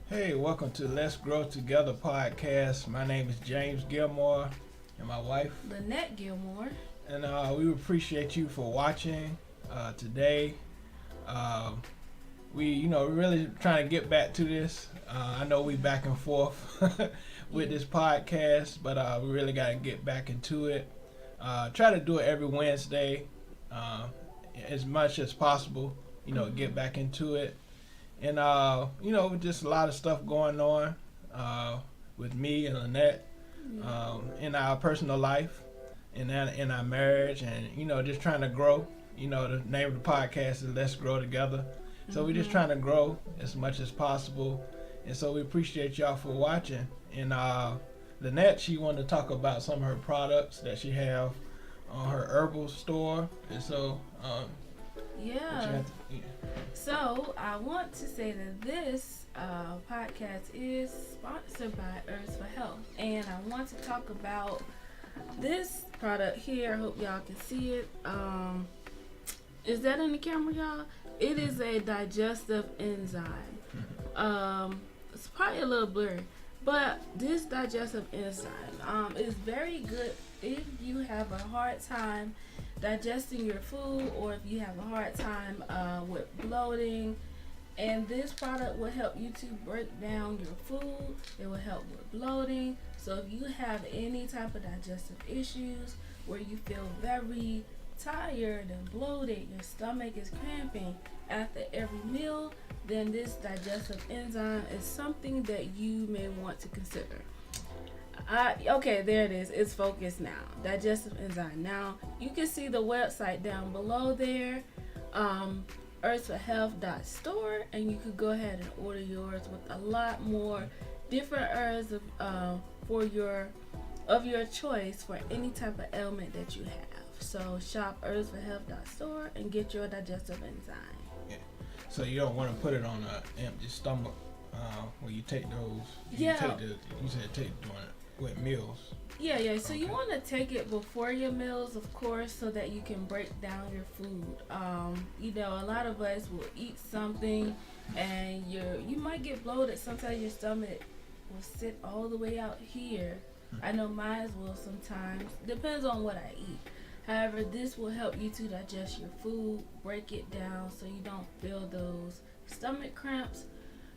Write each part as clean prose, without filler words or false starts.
Hey, welcome to Let's Grow Together podcast. My name is James Gilmore and my wife. Lynette Gilmore. And we appreciate you for watching today. Uh, we're really trying to get back to this. I know we back and forth with this podcast, but we really got to get back into it. Try to do it every Wednesday as much as possible, get back into it. And just a lot of stuff going on with me and Lynette in our personal life, in our marriage, and just trying to grow. The name of the podcast is Let's Grow Together. So we're just trying to grow as much as possible, and so we appreciate y'all for watching. And Lynette, she wanted to talk about some of her products that she have on her herbal store, and so Yeah. So I want to say that this podcast is sponsored by Herbs for Health, and I want to talk about this product here. I hope y'all can see it. Is that in the camera, y'all? It is a digestive enzyme. It's probably a little blurry, but this digestive enzyme is very good if you have a hard time digesting your food, or if you have a hard time with bloating. And this product will help you to break down your food. It will help with bloating. So if you have any type of digestive issues where you feel very tired and bloated, your stomach is cramping after every meal, then this digestive enzyme is something that you may want to consider. Okay, there it is. It's focused now. Digestive enzyme. Now, you can see the website down below there, herbsforhealth.store, and you could go ahead and order yours with a lot more different herbs of your choice for any type of ailment that you have. So, shop herbsforhealth.store and get your digestive enzyme. Yeah. So you don't want to put it on an empty stomach when you take those. You said take doing it with meals. Yeah. So you want to take it before your meals, of course, so that you can break down your food. A lot of us will eat something and you might get bloated. Sometimes your stomach will sit all the way out here. I know mine will sometimes. Depends on what I eat. However, this will help you to digest your food, break it down so you don't feel those stomach cramps,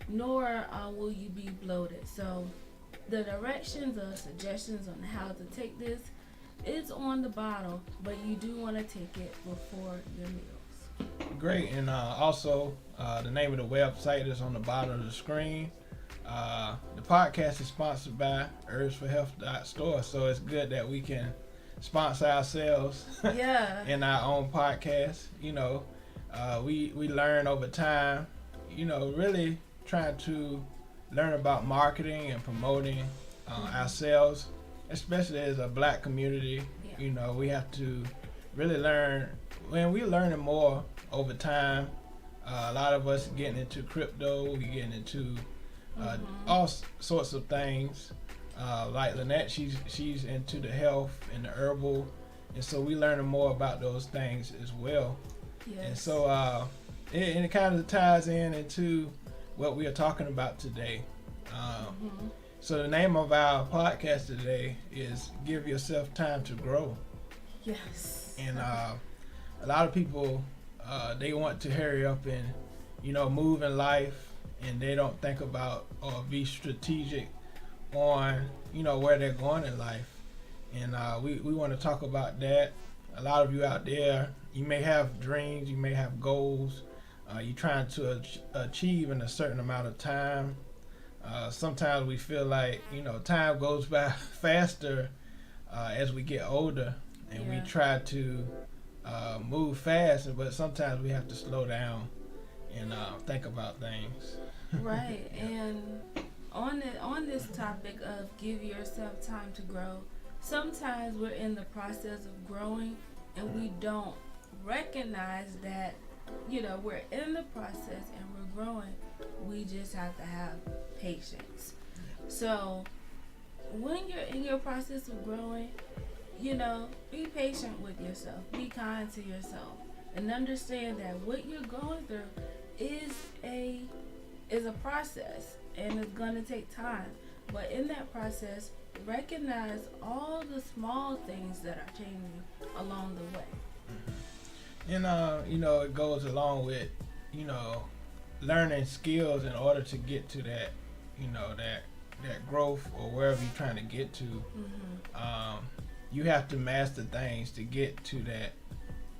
nor will you be bloated. So the directions or suggestions on how to take this is on the bottle, but you do want to take it before your meals. Great, and also the name of the website is on the bottom of the screen. The podcast is sponsored by herbsforhealth.store, so it's good that we can sponsor ourselves in our own podcast. We learn over time, really trying to learn about marketing and promoting ourselves, especially as a black community. We have to really learn, when we're learning more over time. A lot of us getting into crypto, we're getting into all sorts of things. Like Lynette, she's into the health and the herbal, and so we learning more about those things as well. Yes. And so it kind of ties into what we are talking about today. So the name of our podcast today is Give Yourself Time to Grow. Yes. And a lot of people, they want to hurry up and, move in life, and they don't think about or be strategic on, where they're going in life. And we want to talk about that. A lot of you out there, you may have dreams, you may have goals, you're trying to achieve in a certain amount of time. Sometimes we feel like, time goes by faster as we get older, and we try to move fast, but sometimes we have to slow down and think about things. Right. And on this topic of give yourself time to grow, sometimes we're in the process of growing and we don't recognize that we're in the process and we're growing. We just have to have patience. So when you're in your process of growing, be patient with yourself, be kind to yourself, and understand that what you're going through is a process, and it's gonna take time. But in that process, recognize all the small things that are changing along the way. And it goes along with, learning skills in order to get to that, that growth or wherever you're trying to get to. You have to master things to get to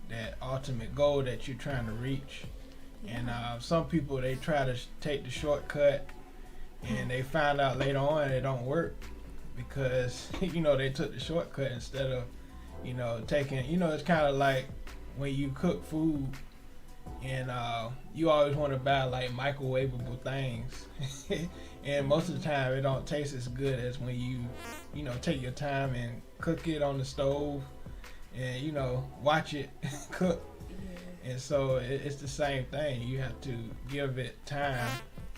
that ultimate goal that you're trying to reach. Yeah. And some people, they try to take the shortcut, and they find out later on it don't work because they took the shortcut instead of taking. It's kind of like when you cook food, and you always want to buy like microwavable things, and most of the time it don't taste as good as when you take your time and cook it on the stove and watch it cook. Yeah. And so it's the same thing. You have to give it time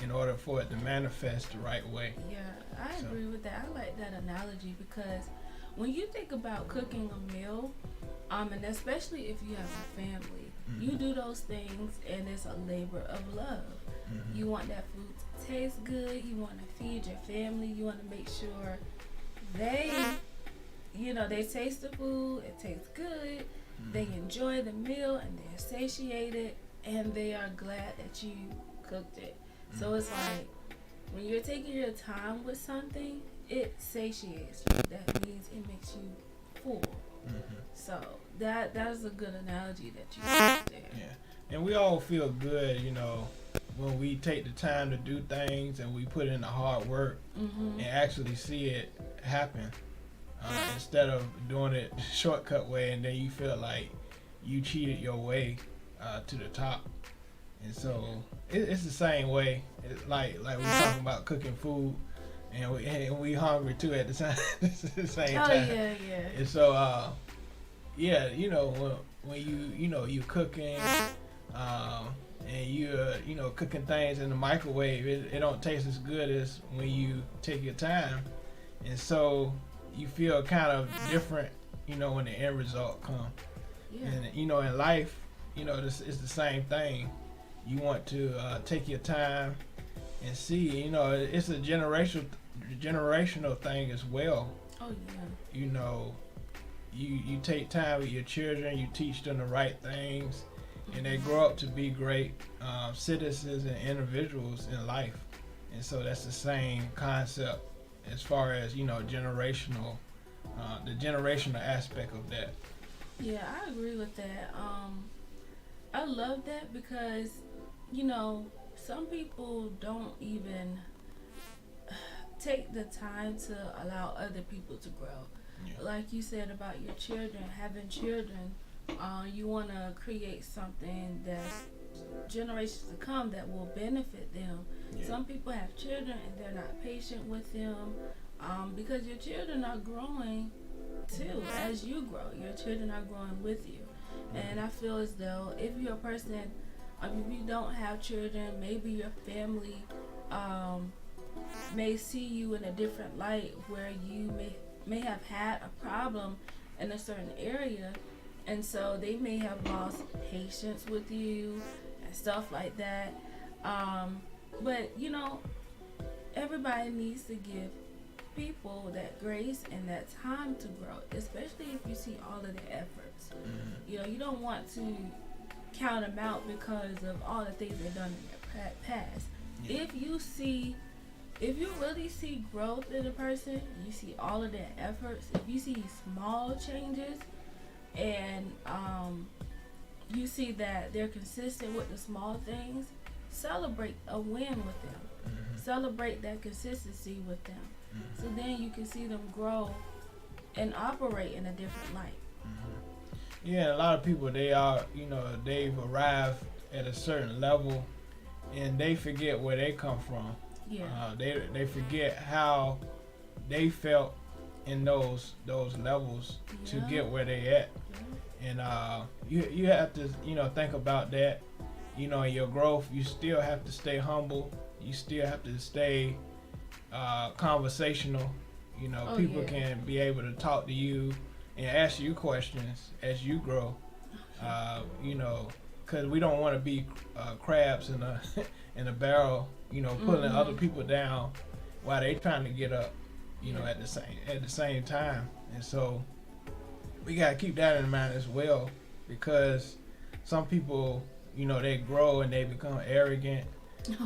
in order for it to manifest the right way. Yeah, I agree with that. I like that analogy because when you think about cooking a meal, and especially if you have a family, you do those things and it's a labor of love. You want that food to taste good. You want to feed your family. You want to make sure they taste the food. It tastes good. They enjoy the meal and they're satiated and they are glad that you cooked it. So it's like when you're taking your time with something, it satiates you. That means it makes you full. So that's a good analogy that you used there. Yeah, and we all feel good, when we take the time to do things and we put in the hard work and actually see it happen, instead of doing it the shortcut way and then you feel like you cheated your way to the top. And so it's the same way. It's like we're talking about cooking food, and we hungry too at the same time. Oh yeah. And so when you cooking, and you're cooking things in the microwave, it don't taste as good as when you take your time, and so you feel kind of different, when the end result comes. Yeah. And in life, this is the same thing. You want to take your time and see, it's a generational thing as well. Oh yeah. You take time with your children, you teach them the right things, and they grow up to be great citizens and individuals in life. And so that's the same concept as far as generational, the generational aspect of that. Yeah, I agree with that. I love that because some people don't even take the time to allow other people to grow. Yeah. Like you said about your children, having children, you want to create something that's generations to come that will benefit them. Yeah. Some people have children and they're not patient with them because your children are growing too as you grow. Your children are growing with you. And I feel as though if you're a person, if you don't have children, maybe your family may see you in a different light where you may have had a problem in a certain area, and so they may have lost patience with you and stuff like that. But everybody needs to give people that grace and that time to grow, especially if you see all of their efforts. You don't want to count them out because of all the things they've done in their past. Yeah. If you really see growth in a person, you see all of their efforts, if you see small changes and you see that they're consistent with the small things, celebrate a win with them. Celebrate that consistency with them. So then you can see them grow and operate in a different light. Yeah, a lot of people, they are, they've arrived at a certain level and they forget where they come from. Yeah. They forget how they felt in those levels to get where they at. Yeah. And you have to think about that. In your growth, you still have to stay humble. You still have to stay conversational. People can be able to talk to you and ask you questions as you grow. Because we don't want to be crabs in a barrel pulling other people down while they trying to get up, at the same time. And so we gotta keep that in mind as well, because some people, they grow and they become arrogant.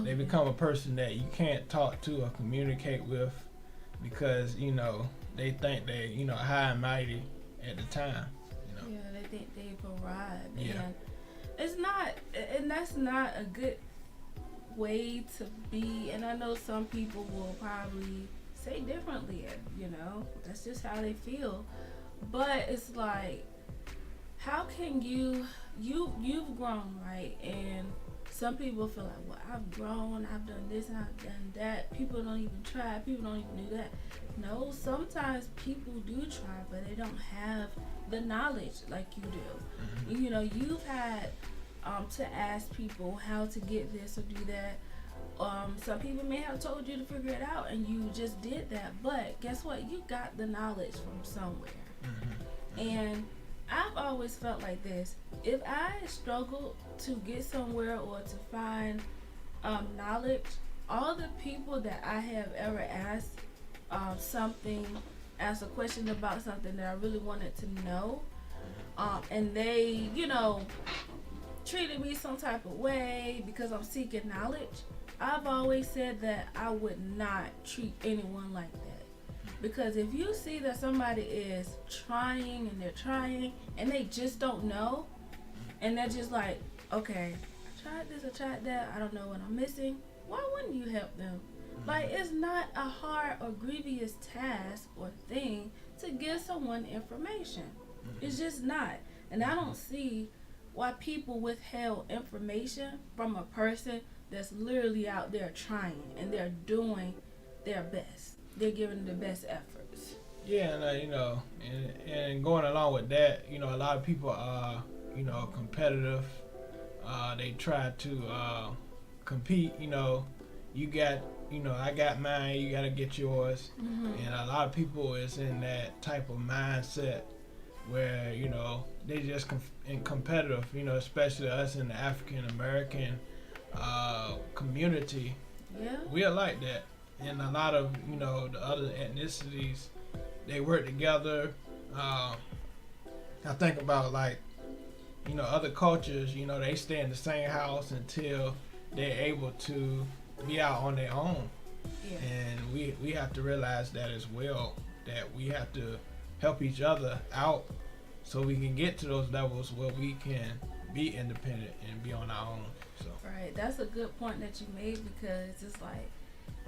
They become a person that you can't talk to or communicate with because, they think they, high and mighty at the time. Yeah, they think they've arrived. Yeah. And it's not, and that's not a good way to be. And I know some people will probably say differently, that's just how they feel. But it's like, how can you've grown, right? And some people feel like, well, I've grown, I've done this and I've done that. People don't even try, people don't even do that. No, sometimes people do try, but they don't have the knowledge like you do. You've had to ask people how to get this or do that. Some people may have told you to figure it out and you just did that, but guess what? You got the knowledge from somewhere. And I've always felt like this. If I struggle to get somewhere or to find knowledge, all the people that I have ever asked asked a question about something that I really wanted to know, and they, treated me some type of way because I'm seeking knowledge, I've always said that I would not treat anyone like that. Because if you see that somebody is trying and they're trying and they just don't know, and they're just like, okay, I tried this, I tried that, I don't know what I'm missing, why wouldn't you help them? Like, it's not a hard or grievous task or thing to give someone information. It's just not. And I don't see why people withheld information from a person that's literally out there trying and they're doing their best. They're giving their best efforts. Yeah, and and going along with that, a lot of people are, competitive. They try to compete. You got, I got mine. You gotta get yours. And a lot of people is in that type of mindset where they just competitive. Especially us in the African American community. Yeah, we are like that. And a lot of, the other ethnicities, they work together. I think about other cultures, they stay in the same house until they're able to be out on their own. Yeah. And we have to realize that as well, that we have to help each other out so we can get to those levels where we can be independent and be on our own. So. Right. That's a good point that you made, because it's like,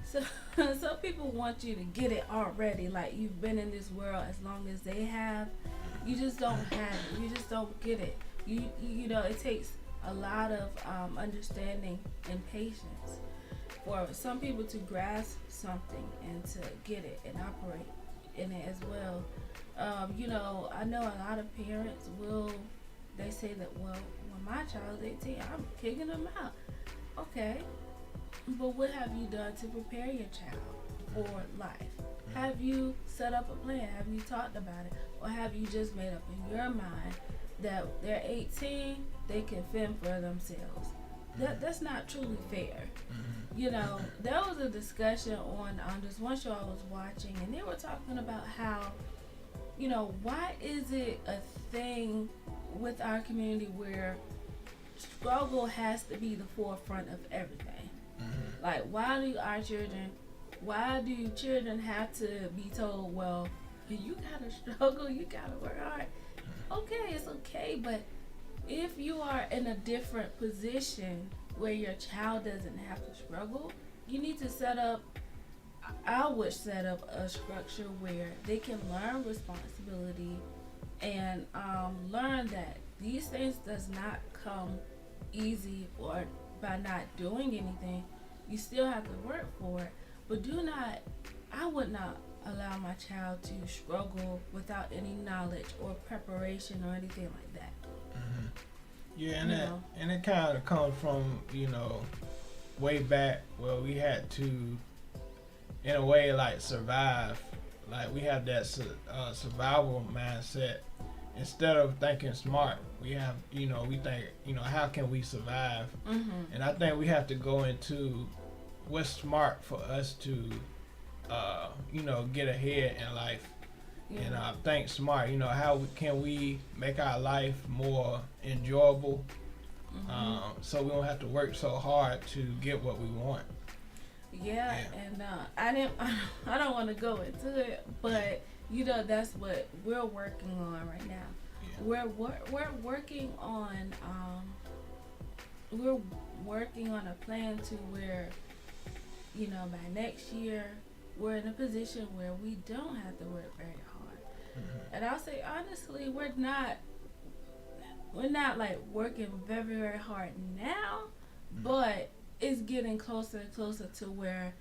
so some people want you to get it already, like you've been in this world as long as they have. You just don't have it. You just don't get it. It takes a lot of understanding and patience for some people to grasp something and to get it and operate in it as well. I know a lot of parents they say that, well, when my child is 18, I'm kicking them out. Okay. But what have you done to prepare your child for life? Have you set up a plan? Have you talked about it? Or have you just made up in your mind that they're 18, they can fend for themselves? That's not truly fair. There was a discussion on this one show I was watching, and they were talking about how, why is it a thing with our community where struggle has to be the forefront of everything? Like, why do children have to be told, well, you gotta struggle, you gotta work hard? Okay, it's okay, but if you are in a different position where your child doesn't have to struggle, you need to I would set up a structure where they can learn responsibility and learn that these things does not come easy or by not doing anything. You still have to work for it, but I would not allow my child to struggle without any knowledge or preparation or anything like that. Yeah, and it kind of comes from, way back where we had to, in a way, survive. Like, we have that survival mindset. Instead of thinking smart, we have, we think, how can we survive? And I think we have to go into what's smart for us to, get ahead in life. Yeah. And think smart. How can we make our life more enjoyable, so we don't have to work so hard to get what we want. Yeah. And I don't want to go into it, but that's what we're working on right now. Yeah. We're working on a plan to where, by next year we're in a position where we don't have to work very hard. Mm-hmm. And I'll say honestly, we're not like working very, very hard now, but it's getting closer and closer to where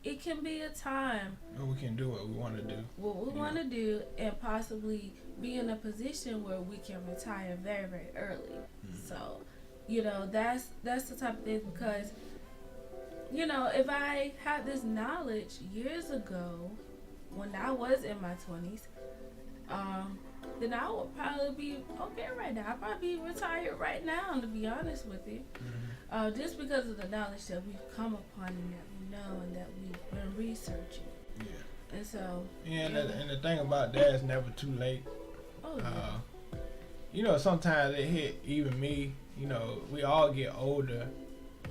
it can be a time where we can do what we want to do. And possibly be in a position where we can retire very, very early. Mm-hmm. So, that's the type of thing, because, if I had this knowledge years ago when I was in my 20s, then I would probably be okay right now. I'd probably be retired right now, to be honest with you. Mm-hmm. Just because of the knowledge that we've come upon and that we know and that we've been researching. Yeah. And so. Yeah, and the thing about that is never too late. Oh, yeah. Sometimes it hit even me. We all get older,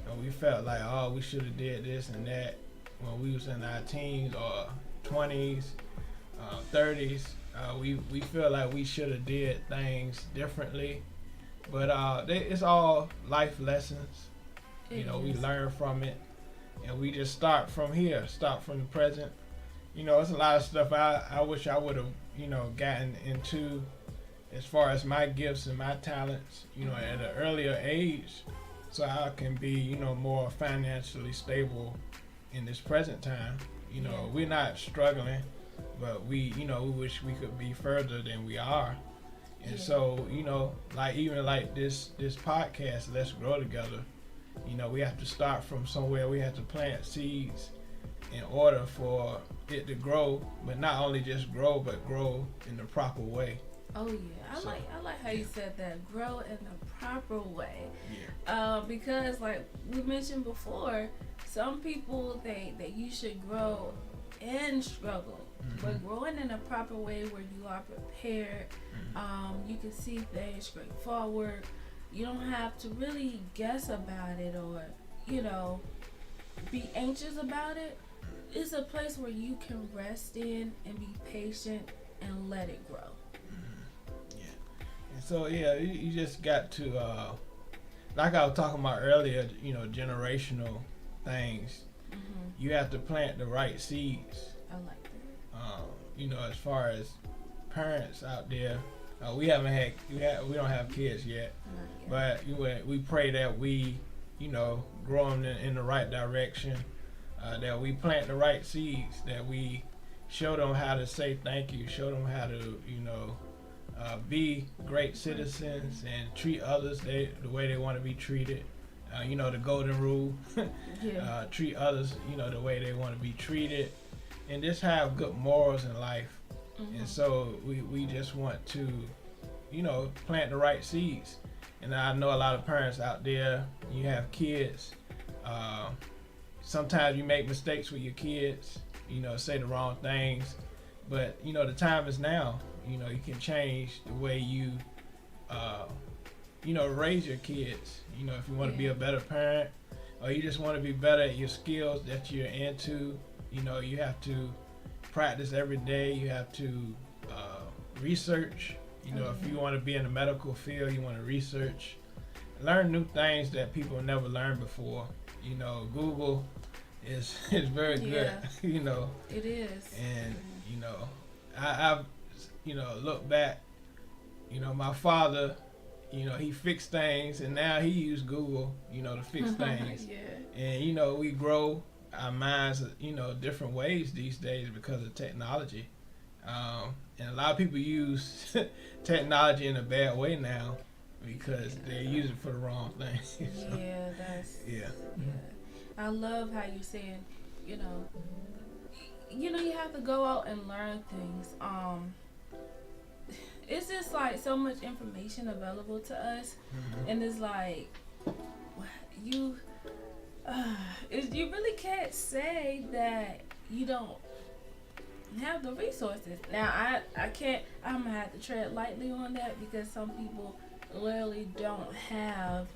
and we felt like, we should have did this and that when we was in our teens or 20s, 30s. We feel like we should have did things differently, but it's all life lessons. We learn from it, and we just start from here, start from the present. It's a lot of stuff I wish I would have gotten into, as far as my gifts and my talents, at an earlier age, so I can be, more financially stable in this present time. We're not struggling, but we wish we could be further than we are. And so, like this podcast, Let's Grow Together, we have to start from somewhere. We have to plant seeds in order for it to grow, but not only just grow, but grow in the proper way. Oh yeah, I like how you said that, grow in the proper way. Yeah. Because like we mentioned before, some people think that you should grow and struggle, but growing in a proper way where you are prepared, you can see things straightforward. You don't have to really guess about it or be anxious about it. It's a place where you can rest in and be patient and let it grow. So you just got to, like I was talking about earlier, generational things. Mm-hmm. You have to plant the right seeds. I like that. As far as parents out there, we don't have kids yet, but we pray that we, grow them in the right direction, that we plant the right seeds, that we show them how to say thank you, show them how to, be great citizens and treat others the way they want to be treated. The golden rule. Treat others, the way they want to be treated, and just have good morals in life. Mm-hmm. And so we just want to, plant the right seeds. And I know a lot of parents out there, you have kids. Sometimes you make mistakes with your kids, say the wrong things, but the time is now. You can change the way you, raise your kids. If you want to be a better parent, or you just want to be better at your skills that you're into, you have to practice every day. You have to research. If you want to be in the medical field, you want to research, learn new things that people never learned before. Google is very good. It is. And I've look back, my father, he fixed things, and now he used Google, to fix things. Yeah. And, we grow our minds, different ways these days because of technology. And a lot of people use technology in a bad way now because they use it for the wrong things. So, yeah. I love how you're saying, you have to go out and learn things. It's just like so much information available to us, and it's like You really can't say that you don't have the resources. Now, I can't. I'm gonna have to tread lightly on that because some people literally don't have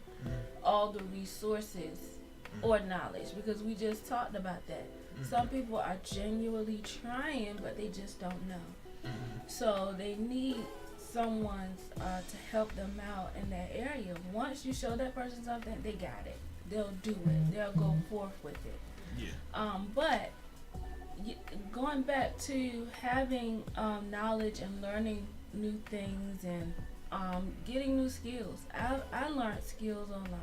all the resources or knowledge, because we just talked about that. Some people are genuinely trying, but they just don't know. So they need someone to help them out in that area. Once you show that person something, they got it. They'll do it. They'll go forth with it. Yeah. But going back to having knowledge and learning new things and getting new skills. I learned skills online.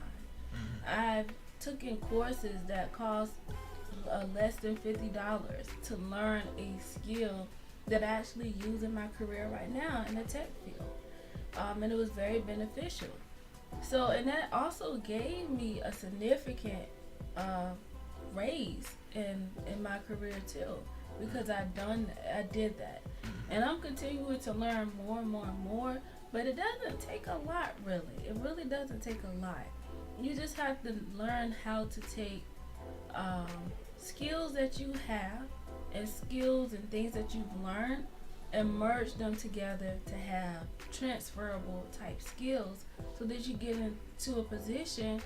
I've taken courses that cost less than $50 to learn a skill that I actually use in my career right now in the tech field. And it was very beneficial. So, and that also gave me a significant raise in my career too, because I did that. And I'm continuing to learn more and more and more, but it doesn't take a lot, really. It really doesn't take a lot. You just have to learn how to take skills that you have and skills and things that you've learned and merge them together to have transferable type skills so that you get into a position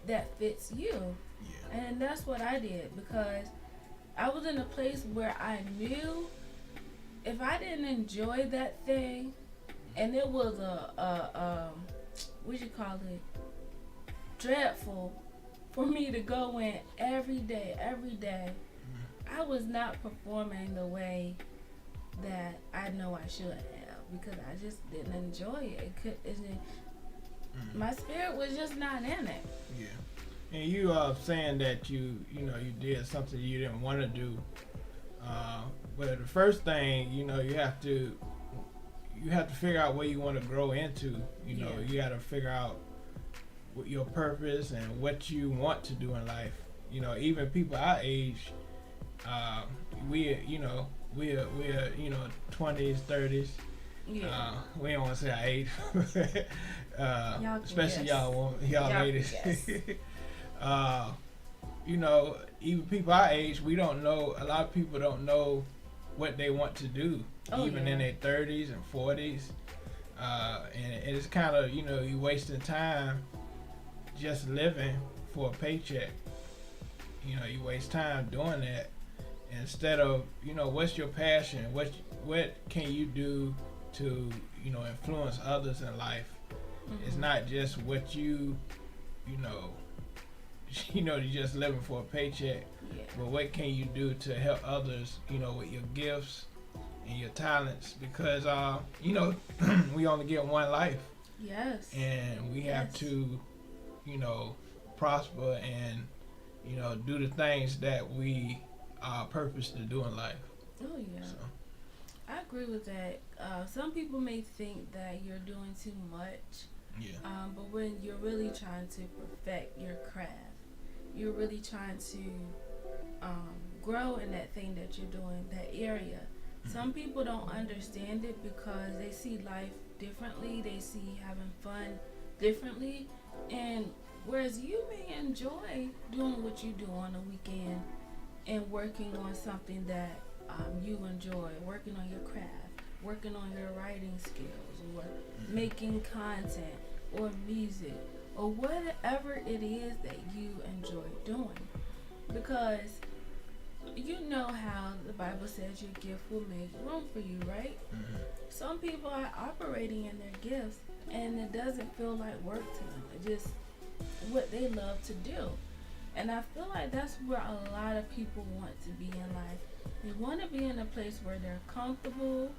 that fits you. Yeah. And that's what I did, because I was in a place where I knew if I didn't enjoy that thing, and it was what you call it, dreadful for me to go in every day, I was not performing the way that I know I should have, because I just didn't enjoy it. My spirit was just not in it. Yeah. And you saying that you did something you didn't want to do. But the first thing, you have to figure out where you want to grow into. You got to figure out what your purpose and what you want to do in life. Even people our age, we're 20s, 30s. Yeah. We don't want to say our age, especially guess. y'all ladies. Even people our age, we don't know. A lot of people don't know what they want to do, in their 30s and 40s, and it's kind of you wasting time just living for a paycheck. You waste time doing that instead of what's your passion, what can you do to influence others in life. It's not just what you're just living for a paycheck, but what can you do to help others with your gifts and your talents, because we only get one life. Yes. And we have to prosper and do the things that we are purposed to do in life. Oh yeah. So. I agree with that. Some people may think that you're doing too much. Yeah. But when you're really trying to perfect your craft, you're really trying to grow in that thing that you're doing, that area. Some people don't understand it because they see life differently. They see having fun differently. And whereas you may enjoy doing what you do on the weekend and working on something that you enjoy, working on your craft, working on your writing skills, or making content, or music, or whatever it is that you enjoy doing. Because you know how the Bible says your gift will make room for you, right? Some people are operating in their gifts and it doesn't feel like work to them. It's just what they love to do. And I feel like that's where a lot of people want to be in life. They want to be in a place where they're comfortable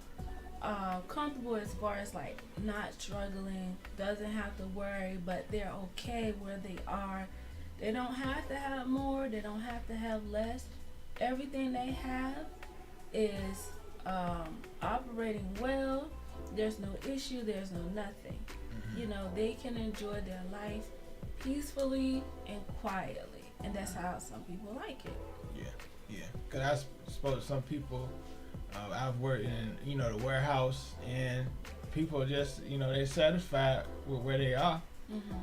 as far as like not struggling, doesn't have to worry, but they're okay where they are. They don't have to have more, they don't have to have less. Everything they have is operating well. There's no issue, there's no nothing. They can enjoy their life peacefully and quietly. And that's how some people like it. Yeah. Because I suppose some people, I've worked in, the warehouse, and people just, they're satisfied with where they are.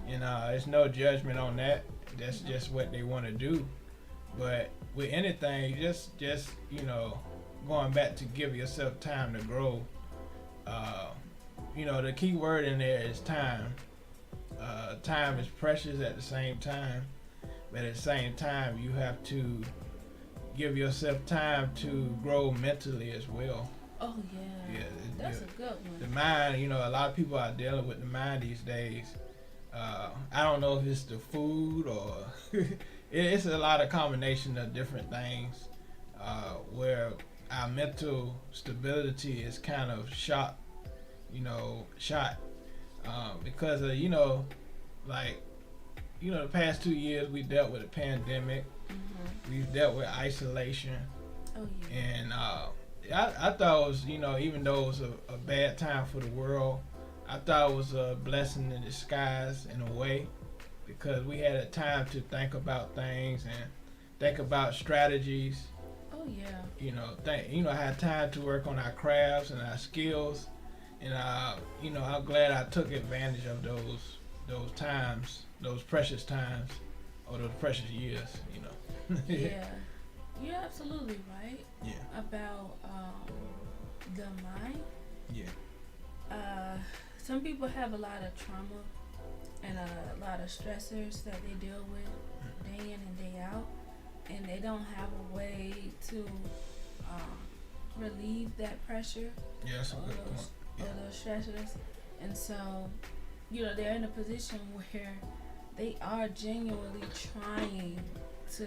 And there's no judgment on that. That's just what they want to do. But with anything, just going back to give yourself time to grow. The key word in there is time. Time is precious at the same time, but at the same time, you have to give yourself time to grow mentally as well. Oh yeah. That's a good one. The mind, a lot of people are dealing with the mind these days. I don't know if it's the food or it's a lot of combination of different things where our mental stability is kind of shot because of the past 2 years we dealt with a pandemic. We've dealt with isolation. Oh yeah. And I thought it was, even though it was a bad time for the world, I thought it was a blessing in disguise in a way, because we had a time to think about things and think about strategies. Oh yeah. I had time to work on our crafts and our skills, and I'm glad I took advantage of those times, those precious times, or those precious years. Yeah, you're absolutely right. Yeah. About the mind. Yeah. Some people have a lot of trauma and a lot of stressors that they deal with day in and day out, and they don't have a way to relieve that pressure. Yeah, that's a good point. Or those stressors, and so they're in a position where they are genuinely trying to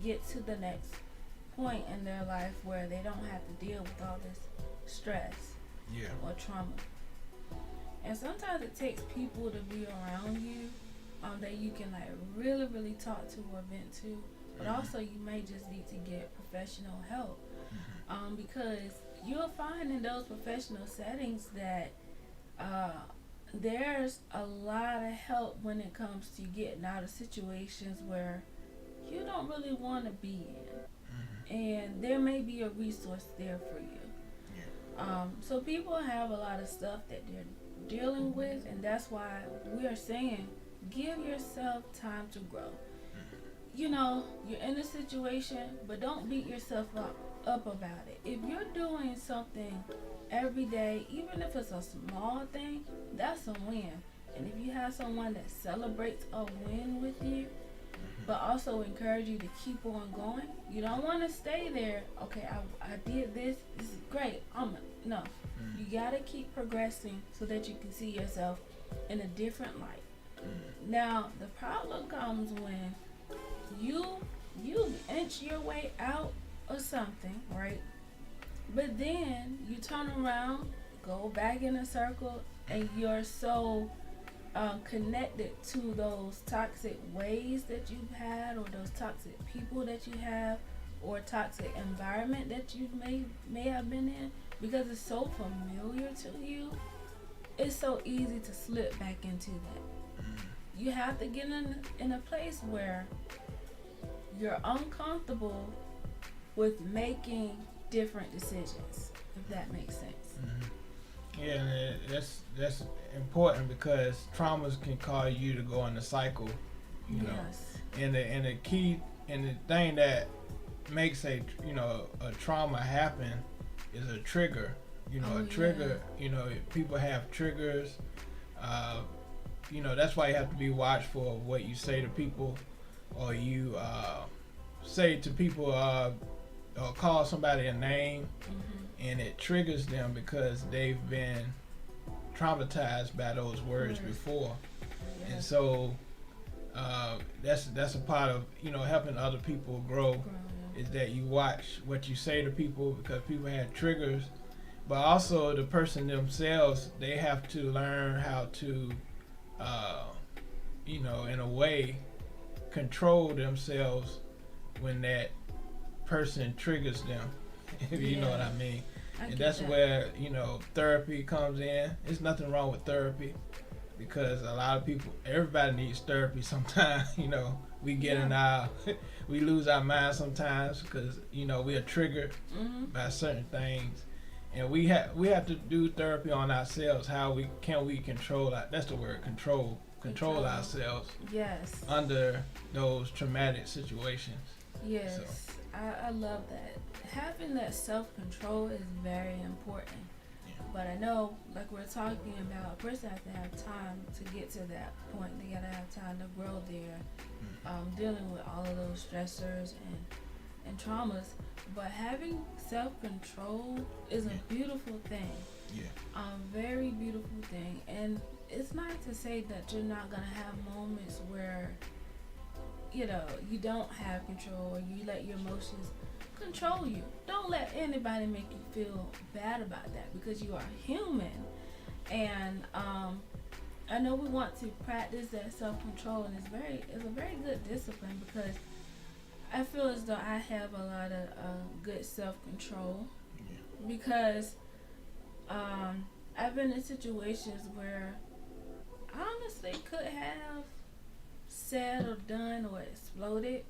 get to the next point in their life where they don't have to deal with all this stress or trauma. And sometimes it takes people to be around you that you can really, really talk to or vent to. But also you may just need to get professional help because you'll find in those professional settings that there's a lot of help when it comes to getting out of situations where you don't really want to be in. And there may be a resource there for you. So people have a lot of stuff that they're dealing with, and that's why we are saying give yourself time to grow. You're in a situation, but don't beat yourself up about it. If you're doing something every day, even if it's a small thing, that's a win. And if you have someone that celebrates a win with you, but also encourage you to keep on going, you don't want to stay there. Okay, I did this. This is great. No. You gotta keep progressing so that you can see yourself in a different light. Now, the problem comes when you inch your way out of something, right? But then you turn around, go back in a circle, and you're so connected to those toxic ways that you've had, or those toxic people that you have, or toxic environment that you may have been in, because it's so familiar to you. It's so easy to slip back into that. You have to get in a place where you're uncomfortable with making different decisions, if that makes sense. Yeah, and that's important because traumas can cause you to go in a cycle, Yes. And the key and the thing that makes a trauma happen is a trigger. A trigger. People have triggers. That's why you have to be watchful of what you say to people, or you say to people, or call somebody a name, and it triggers them because they've been traumatized by those words before. And so that's a part of helping other people grow, is that you watch what you say to people, because people have triggers. But also the person themselves, they have to learn how to in a way control themselves when that person triggers them, if you know what I mean. And that's where therapy comes in. There's nothing wrong with therapy, because a lot of people, everybody needs therapy sometimes. We get in we lose our mind sometimes because we are triggered by certain things, and we have to do therapy on ourselves. How we control that? That's the word, control control ourselves. Yes. Under those traumatic situations. Yes, so. I love that. Having that self-control is very important. Yeah. But I know, like we're talking about, a person has to have time to get to that point. They gotta have time to grow there, dealing with all of those stressors and traumas. But having self-control is a beautiful thing. Yeah. Very beautiful thing. And it's not to say that you're not gonna have moments where, you know, you don't have control or you let your emotions control you. Don't let anybody make you feel bad about that, because you are human. And I know we want to practice that self-control, and it's a very good discipline, because I feel as though I have a lot of good self-control. Yeah. Because I've been in situations where I honestly could have said or done or exploded,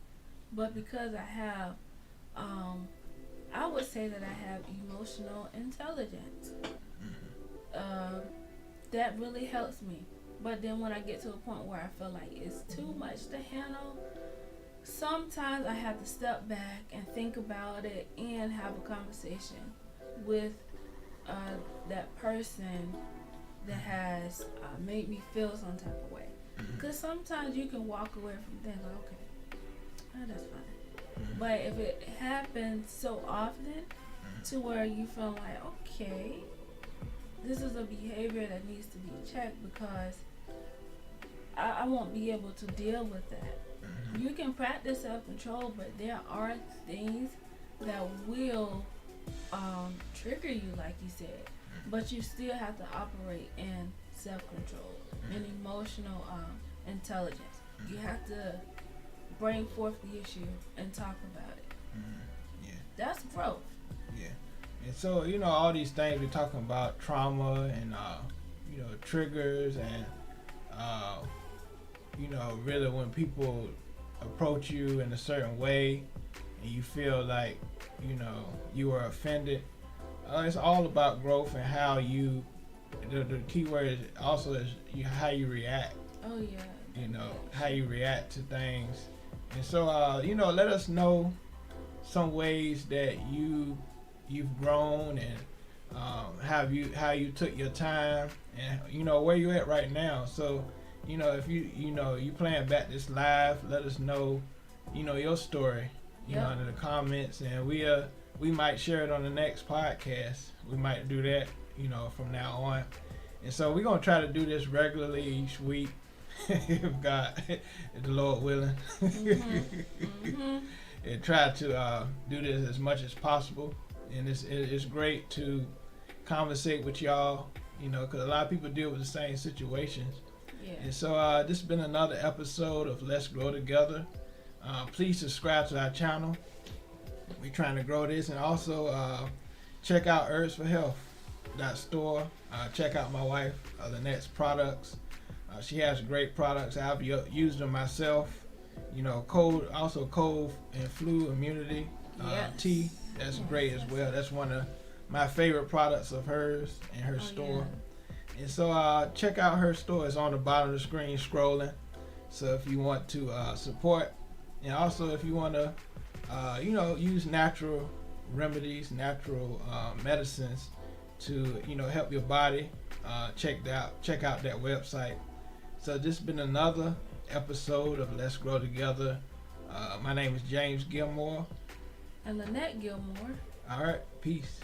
but because I have, I would say that I have emotional intelligence. That really helps me. But then when I get to a point where I feel like it's too much to handle, sometimes I have to step back and think about it and have a conversation with that person that has made me feel some type of way. Because sometimes you can walk away from things like, okay, that's fine. But if it happens so often to where you feel like, okay, this is a behavior that needs to be checked, because I won't be able to deal with that. You can practice self-control, but there are things that will trigger you, like you said. But you still have to operate in self-control and emotional intelligence. You have to bring forth the issue and talk about it. Yeah. That's growth. Yeah. And so, you know, all these things we're talking about, trauma and, you know, triggers and, you know, really when people approach you in a certain way and you feel like, you know, you are offended, it's all about growth and how you, the key word is also is how you react. Oh, yeah. You know, how you react to things. And so, you know, let us know some ways that you've grown and how you took your time and, you know, where you at right now. So, you know, if you playing back this live, let us know, you know, your story, you know, in the comments, and we might share it on the next podcast. We might do that, you know, from now on. And so we're gonna try to do this regularly each week, if God, if the Lord willing, and try to do this as much as possible. And it's great to conversate with y'all, you know, because a lot of people deal with the same situations. Yeah. And so this has been another episode of Let's Grow Together. Please subscribe to our channel. We're trying to grow this, and also check out Herbs for Health .store. Check out my wife Lynette's products. She has great products. I've used them myself. You know, cold and flu immunity tea. That's great as well. That's one of my favorite products of hers in her store. Yeah. And so check out her store. It's on the bottom of the screen scrolling. So if you want to support, and also if you want to, you know, use natural remedies, natural medicines to, you know, help your body, check out that website. So this has been another episode of Let's Grow Together. My name is James Gilmore. And Lynette Gilmore. All right, peace.